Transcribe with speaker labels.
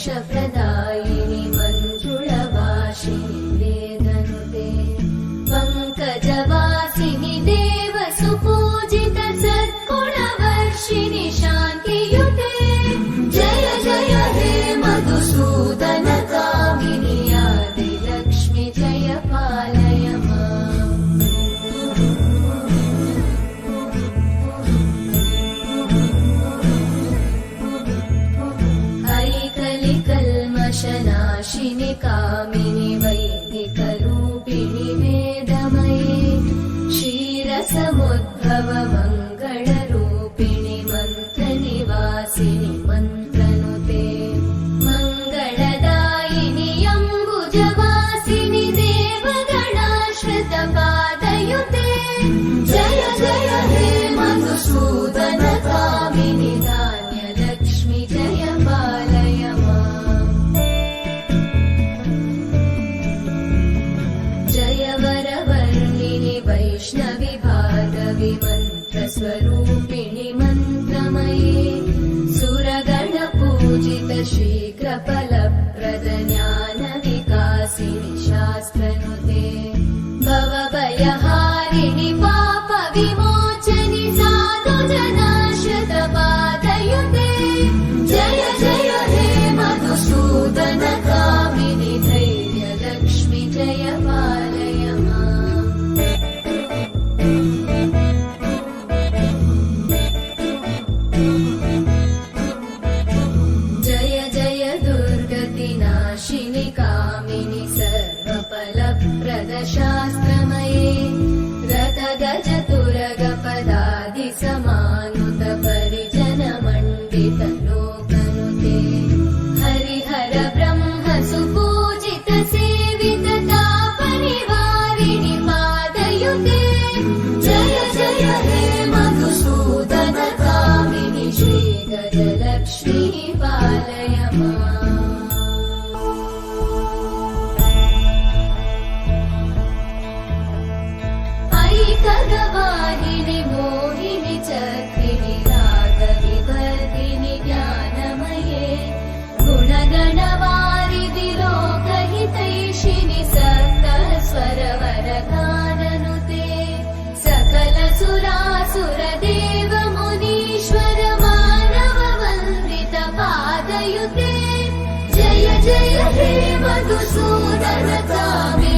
Speaker 1: मोक्षप्रदायिनि मञ्जुळवासिनि वेदनुते पङ्कजवासिनि देवसुपूजित सद्गुणवर्षिणि शान्तियुते जय जय हे मधुसूदन कामिनि आदिलक्ष्मि जय पालय माम् ऐकलिकल्मषनाशिनि कामिनि वैदिकरूपिणि वेदमये क्षीरसमुद्भव मङ्गलरूपिणि मन्त्रनिवासिनि मन्त्रनुते मङ्गलदायिनि अम्बुजवासिनि देवगणाश्रितपादयुते जय जय हे मधुसूदन कामिनि धान्यलक्ष्मि जय पालय माम् जय वरवर्णिनि वैष्णवि भार्गवि मन्त्रस्वरूपिणि मन्त्रमये सुरगणपूजित शीघ्रफलप्रद ज्ञानविकासिनि शास्त्रनुते भवभयहारिणि पापविमोचनि साधुजनाश्रितपादयुते जय जय हे मधुसूदन कामिनि धैर्यलक्ष्मि जय पालय माम् जय जय दुर्गतिनाशिनि कामिनि सर्वफलप्रद शास्त्रमये रथगजतुरगपदादिसमानुत परिजनमण्डित लोकनुते हरिहर ब्रह्म सुपूजित सेवित तापनिवारिणि पादयुते जय जय हे मधुसूदन कामिनि श्रीगजलक्ष्मी पालय माम् ऐकगवाहिनि मोहिनि चक्रिणि रागविवर्धिनि ज्ञानमये गुणगणवारिधि लोकहितैषिणि सप्तस्वरवरगाननुते सकल सुरासुर देव मुनीश्वर मानव वन्दित पादयुते जय जय हे मधुसूदन कामिनि